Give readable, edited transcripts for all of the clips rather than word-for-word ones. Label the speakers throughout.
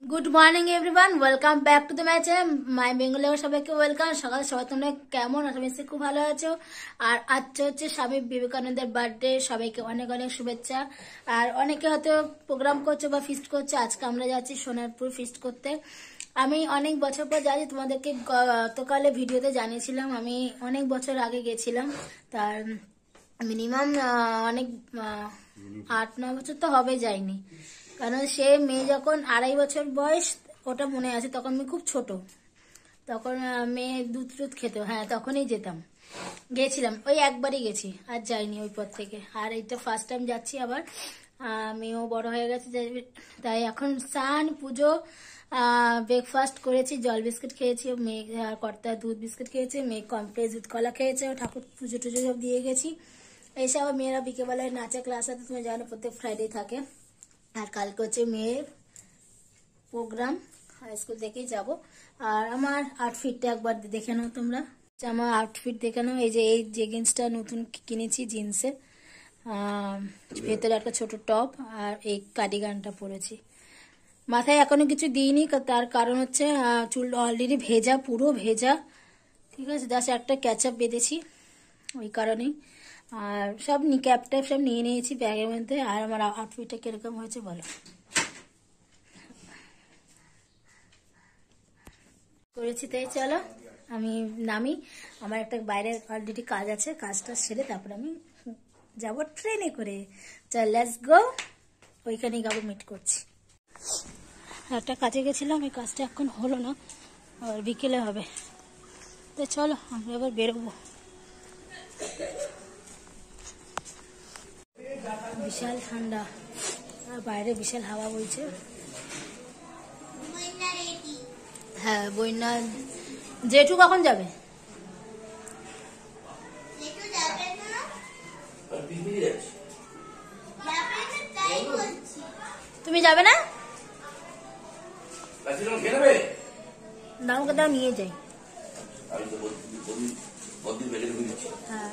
Speaker 1: Good morning everyone, welcome back to the my channel my Bengali. সবাইকে welcome. সকাল সবাই তোমরা কেমন আছো? আমি খুব ভালো আছো। আর আজকে হচ্ছে স্বামী বিবেকানন্দের বার্থডে। সবাইকে অনেক অনেক শুভেচ্ছা। আর অনেকে হয়তো প্রোগ্রাম করছো বা ফিস্ট করছো। আজকে আমরা যাচ্ছি সোনারপুর ফিস্ট করতে। আমি অনেক বছর পর যাচ্ছি। তোমাদেরকে গতকালে ভিডিওতে জানিয়েছিলাম আমি অনেক বছর আগে গেছিলাম। তার মিনিমাম অনেক 8-9 বছর তো হবে যায়নি। কারণ সে মেয়ে যখন 2.5 বছর বয়স, ওটা মনে আছে, তখন আমি খুব ছোট। তখন মেয়ে দুধ টুধ খেত। হ্যাঁ, তখনই যেতাম, গেছিলাম। ওই একবারই গেছি, আর যাইনি ওই পর থেকে। আর এইটা ফার্স্ট টাইম যাচ্ছি আবার। মেয়েও বড় হয়ে গেছে, তাই এখন স্নান পুজো, ব্রেকফাস্ট করেছি, জল বিস্কুট খেয়েছি। মেয়ে কর্তা দুধ বিস্কুট খেয়েছে, মেয়ে কমপ্লেক্স দুধ কলা খেয়েছে। ঠাকুর পুজো টুজো সব দিয়ে গেছি। এইসব মেয়েরা বিকেলবেলায় নাচা ক্লাস আছে, তুমি জানো প্রত্যেক ফ্রাইডে থাকে। আর কালকে হচ্ছে মেয়ের প্রোগ্রাম, হাই স্কুল থেকেই যাব। আর আমার আউটফিটটা একবার দেখে নাও তোমরা। আমার আউটফিট দেখে নাও। এই যে জিন্সটা নতুন কিনেছি, জিন্সের ভেতরে একটা ছোট টপ, আর এই কার্ডিগানটা পরেছি। মাথায় এখনো কিছু দিইনি, তার কারণ হচ্ছে চুল অলরেডি ভেজা, পুরো ভেজা। ঠিক আছে, জাস্ট একটা ক্যাচআপ বেঁধেছি ওই কারণেই। আর সব ক্যাপ ট্যাপ সব নিয়ে নিয়েছি ব্যাগের মধ্যে। আর আমার আউটফিটটা কিরকম হয়েছে বলো। করেছি, তাই চলো আমি নামি। আমার একটা বাইরে অলরেডি কাজ আছে, কাজটা সেরে তারপর আমি যাব ট্রেনে করে। চল লেটস গো, ওইখানেই যাবো, মিট করছি। একটা কাজে গেছিলাম, এই কাজটা এখন হলো না, আর বিকেলে হবে। তো চলো আমরা এবার বেরোবো। বিশাল ঠান্ডা, আর বাইরে বিশাল হাওয়া বইছে। হ্যাঁ, বইনা জেঠু কখন যাবে? তুমি যাবে না? আমাকে দাও, নিয়ে যাই। হ্যাঁ,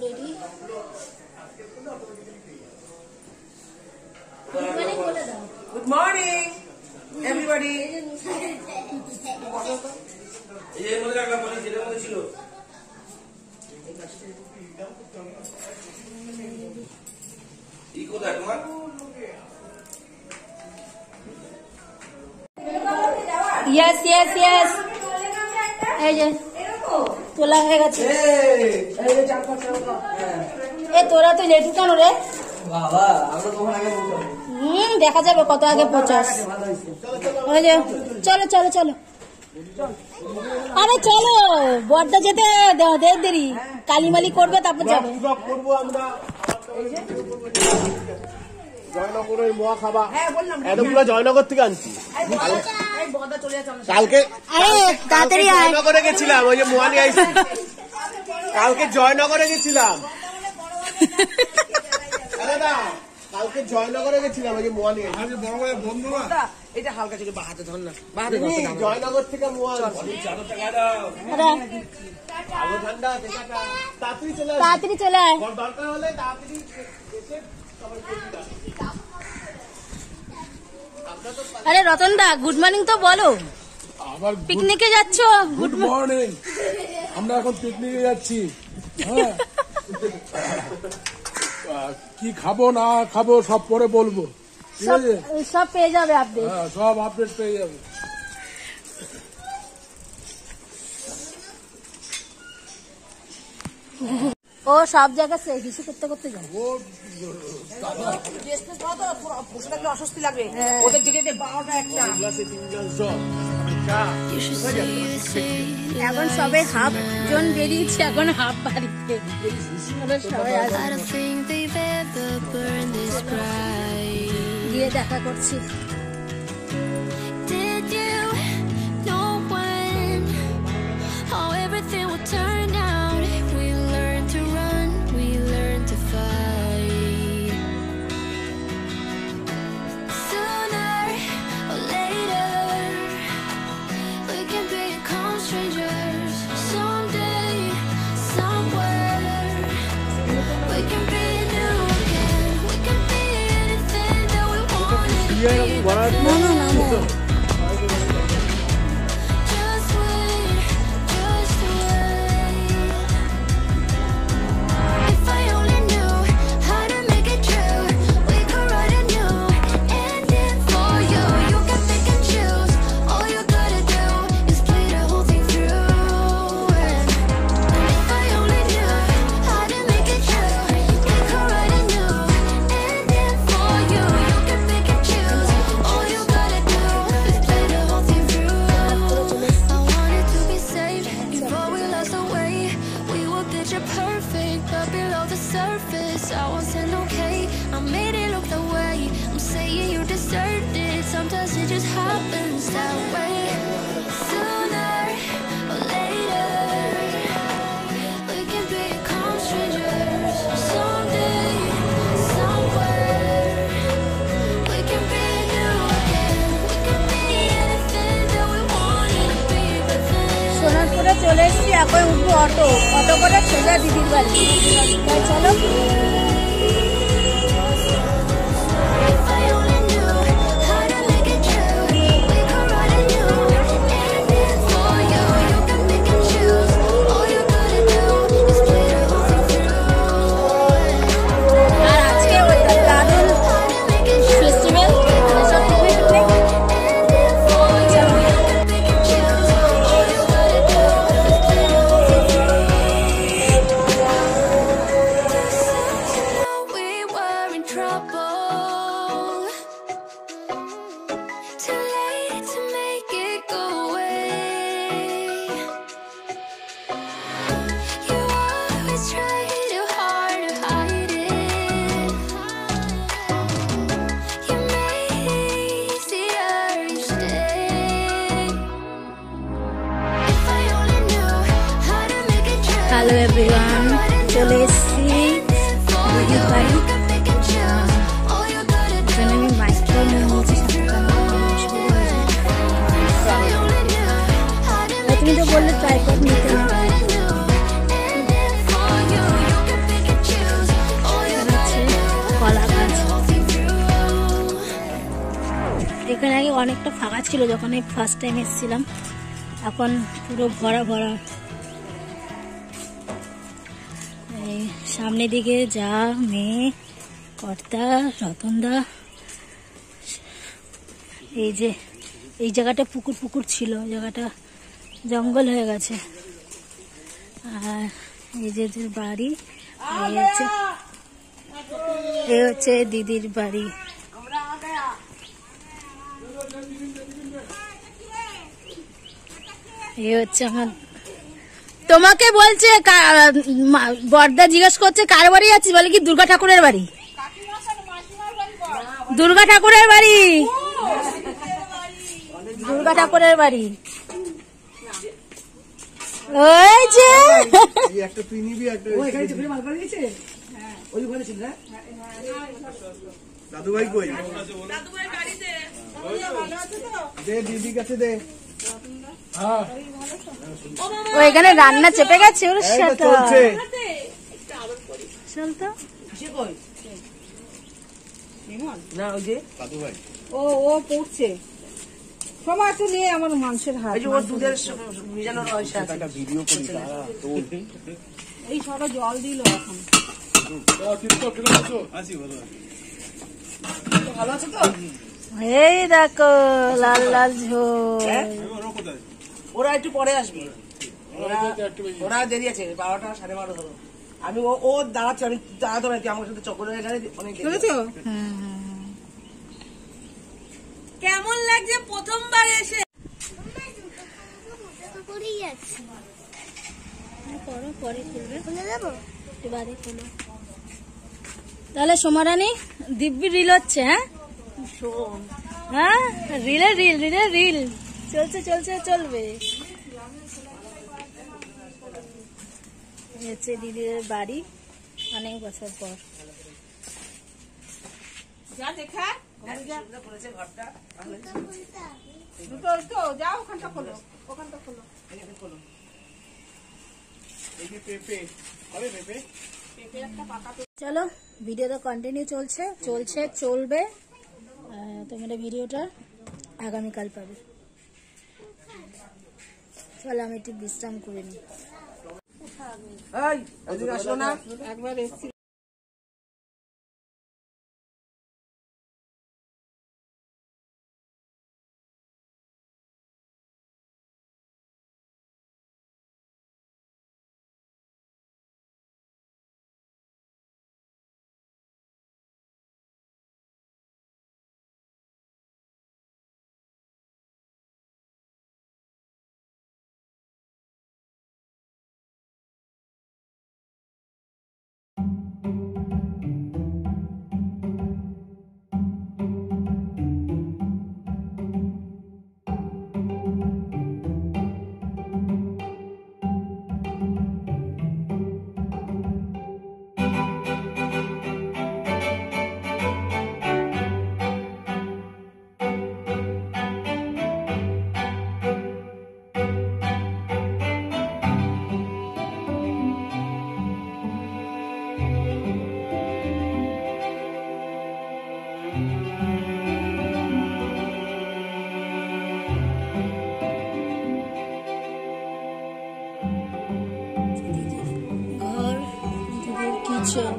Speaker 1: ready.
Speaker 2: Good morning, everybody.
Speaker 1: Yes, yes, yes. এই যে তোলা হয়ে গেছে। এ তোরা তো লেটু কেন রে? দেখা যাবে কত আগে 50। চলো চলো চলো, আরে চলো, বড়দা যেতে দেরি, কালিমালি করবে তারপর যাবে।
Speaker 3: জয়নগরের মোয়া খাবা, এতগুলো জয়নগর থেকে আনছি কালকে।
Speaker 1: তাড়াতাড়ি
Speaker 3: জয়নগরে গেছিলাম, ওই যে মোয়া নিয়ে আইছি। কালকে জয়নগরে গেছিলাম, কালকে জয়নগরে গেছিলাম, ওই যে মোয়া নিয়ে আইছি। বড় ভাই বন্ধু না, এটা হালকা থেকে বাহাতে ধর না, জয়নগর থেকে মোয়া ঠান্ডা।
Speaker 1: তাড়াতাড়ি চলে আয়,
Speaker 3: দরকার হলে তাড়াতাড়ি এসে।
Speaker 1: আরে রতন দা, গুড মর্নিং তো বলো। পিকনিকে যাচ্ছ?
Speaker 4: Good morning. আমরা এখন পিকনিকে যাচ্ছি। হ্যাঁ, কি খাবো না খাবো সব পরে বলবো, ঠিক আছে?
Speaker 1: সব পেয়ে যাবে আপডেট।
Speaker 4: হ্যাঁ, সব আপডেট পেয়ে যাবে।
Speaker 1: ও সব জায়গায় কিছু করতে করতে যায়।
Speaker 2: অস্বস্তি লাগবে ওদের দিকে 12টা একটা।
Speaker 1: এখন সবে হাফ জন বেরিয়েছে, এখন হাফ বাড়িতে সবাই গিয়ে দেখা করছি।
Speaker 5: Strangers someday.
Speaker 3: বড়
Speaker 1: চলে এসছি, এখন উঠবো অটো করে সোজা দিদির বাড়ি। চলো হ্যালো এভরিওয়ান, চলে এসছি দিদির বাড়ি। আমি মাইক্রো নিয়ে নিয়েছি, তুমি তো বললে ট্রাইপড নিতে হবে। কলা গাছ এখানে আগে অনেকটা ফাঁকা ছিল যখন এই ফার্স্ট টাইম এসেছিলাম, এখন পুরো ভরা ভরা। সামনের দিকে যা মেয়ে, কর্তা, রতনদা, এই যে এই জায়গাটা পুকুর পুকুর ছিল, জায়গাটা জঙ্গল হয়ে গেছে। আর এই যে বাড়ি, এই হচ্ছে দিদির বাড়ি। এই হচ্ছে আমার, তোমাকে বলছে বর্দা জিজ্ঞেস করছে কার বাড়ি আছিস, বলে কি দুর্গা ঠাকুরের বাড়ি। দুর্গা ঠাকুরের বাড়ি, দুর্গা ঠাকুরের বাড়ি। ওই যে
Speaker 3: দাদুভাই কই? দে দিদি কাছে দে।
Speaker 1: ও এখানে রান্না চেপে গেছে ওর সাথে।
Speaker 2: ও পড়ছে সময় একটু নিয়ে আমার মাংসের হাত এই সব জল দিল এখন। ভালো আছে তো?
Speaker 1: এই দেখো লাল লাল ঝোল।
Speaker 2: ওরা একটু পরে আসবে, ওরা দেরি আছে, 12টা 12:30 হলো। আমি ও দাঁড়াচ্ছি, আমি দাঁড়াতে পারি, আমার সাথে চক্কর হয়ে গেলে অনেক কেমন লাগছে প্রথমবার এসে?
Speaker 1: তাহলে সোমারানী দিব্যি রিল হচ্ছে। হ্যাঁ রিলে রিল রিলে রিল চলছে চলছে চলবে। হচ্ছে দিদির বাড়ি অনেক বছর পর।
Speaker 2: যা দেখা যাও, ওখানটা খোলো, ওখানটা খোলো।
Speaker 1: চলো ভিডিও তো কন্টিনিউ চলছে চলবে। তোমরা ভিডিওটা আগামীকাল পাবে। চলো আমি একটু বিশ্রাম করে নিই।
Speaker 2: এই ওদিকে আসলো না
Speaker 5: একবার এসছি।
Speaker 1: ঘর দিদির কিচেন,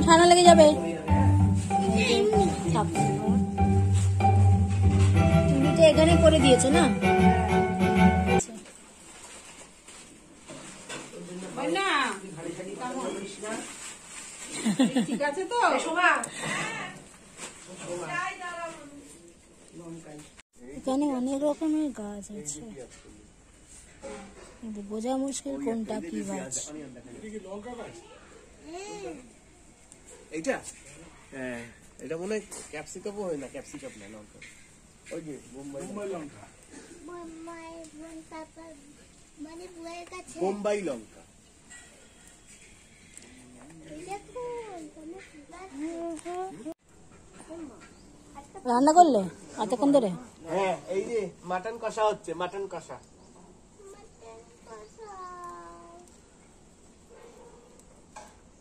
Speaker 1: ঠান্ডা লেগে যাবে। টিভিটা এখানে করে দিয়েছে না?
Speaker 5: ঠিক আছে তো?
Speaker 1: এখানে অনেক রকমের গাছ আছে, কিন্তু বোঝা মুশকিল কোনটা কি গাছ।
Speaker 3: এইটা হ্যাঁ, এটা মনে হয় ক্যাপসিকামও হয় না, ক্যাপসিকাম না, লঙ্কা। ওই যে বোম্বাই লঙ্কা, বোম্বাই লঙ্কা।
Speaker 1: রান্না করলে এতক্ষণ ধরে?
Speaker 3: হ্যাঁ, এই যে মাটন কষা হচ্ছে, মাটন কষা।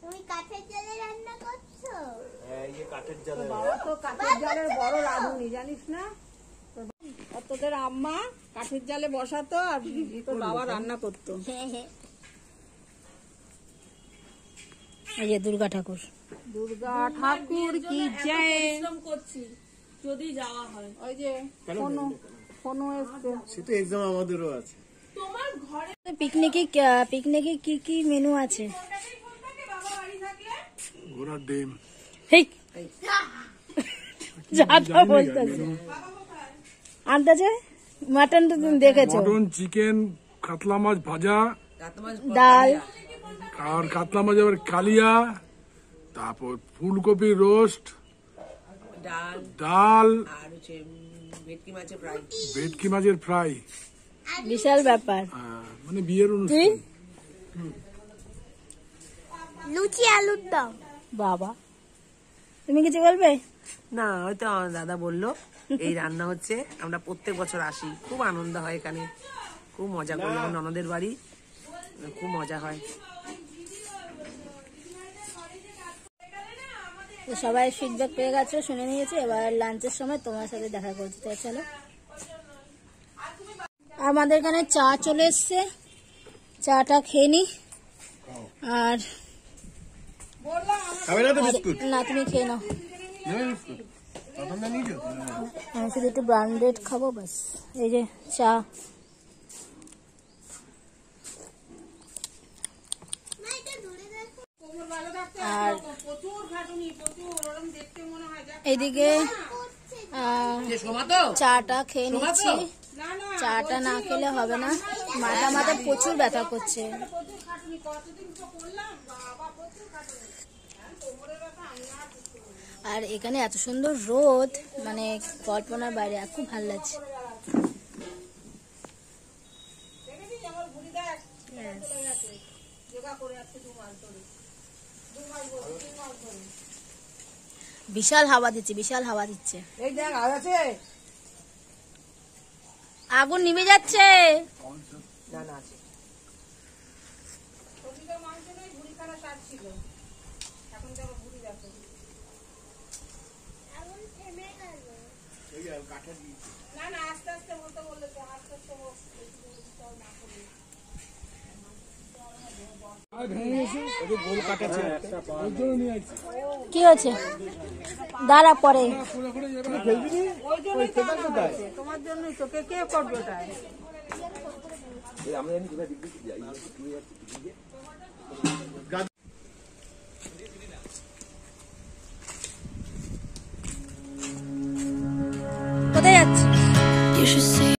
Speaker 6: তুমি কাঠের জালে রান্না করছো?
Speaker 3: হ্যাঁ, এই যে কাঠের জালে।
Speaker 5: বাবা তো কাঠের জালের বড় রাঁধুনি, জানিস না? আর তোদের আম্মা কাঠের জালে বসাতো আর তোর বাবা রান্না করতো।
Speaker 1: এই যে দুর্গা ঠাকুর।
Speaker 5: দুর্গা ঠাকুর কি জয়। যদি যাওয়া হয় ওই যে ফোনও এসছে।
Speaker 3: সে তো এক্সাম আমাদেরও আছে।
Speaker 1: পিকনিকে কি কি মেনু আছে?
Speaker 4: ঘোড়ার ডিম,
Speaker 1: যা বলতেছে আন্দাজে। মাটন তো তুমি দেখেছো?
Speaker 4: মটন, চিকেন, কাতলা মাছ ভাজা,
Speaker 1: ডাল,
Speaker 4: আর কাতলা মাছ আবার কালিয়া, তারপর ফুলকপি রোস্ট,
Speaker 2: ডাল
Speaker 4: ডাল,
Speaker 2: আর হচ্ছে ভেটকি মাছের ফ্রাই।
Speaker 4: ভেটকি মাছের ফ্রাই।
Speaker 1: বিশাল ব্যাপার।
Speaker 4: মানে বিয়ের
Speaker 1: তুই?
Speaker 4: অনুষ্ঠান।
Speaker 6: লুচি আলুর দম।
Speaker 1: বাবা, তুমি কিছু বলবে?
Speaker 2: না, হয়তো আমার দাদা বললো এই রান্না হচ্ছে, আমরা প্রত্যেক বছর আসি, খুব আনন্দ হয় এখানে, খুব মজা করি। আমার ননদের বাড়ি, খুব মজা হয়।
Speaker 1: তো সবাই ফিডব্যাক পেয়ে গেছে, শুনে নিয়েছে। এবার লাঞ্চের সময় তোমার সাথে দেখা করতে। তো চলো, আমাদের এখানে চা চলে এসছে, চাটা খেয়ে নি। আর না, তুমি খেয়ে নাও, আমি শুধু একটু ব্র্যান্ডেড খাবো বাস। এই যে চা। আর এদিকে চাটা খেয়ে নিচ্ছি। চাটা না খেলে হবে না, মাথা প্রচুর ব্যথা করছে। আর এখানে এত সুন্দর রোদ, মানে কল্পনার বাইরে, খুব ভালো লাগছে। বিশাল হাওয়া দিচ্ছে, বিশাল হাওয়া দিচ্ছে।
Speaker 2: এই দেখ আর আছে,
Speaker 1: আগুন নিভে যাচ্ছে।
Speaker 2: না না আছে।
Speaker 5: এখন যাবো ঘুরি দেখো।
Speaker 6: আগুন থেমে গেল।
Speaker 5: না না আস্তে আস্তে বলতে বলেছে, আস্তে আস্তে বস।
Speaker 4: আর ভেঙে গেছে
Speaker 3: গোল কাটেছে
Speaker 4: ওই জন্য নিয়ে আসছি
Speaker 1: কি হয়েছে দাঁড়া পরে
Speaker 4: খুলে খুলে যাবে না।
Speaker 5: ওই জন্যই তো আনা হয়েছে, তোমার জন্যই তো। কে কে করবে ওটা?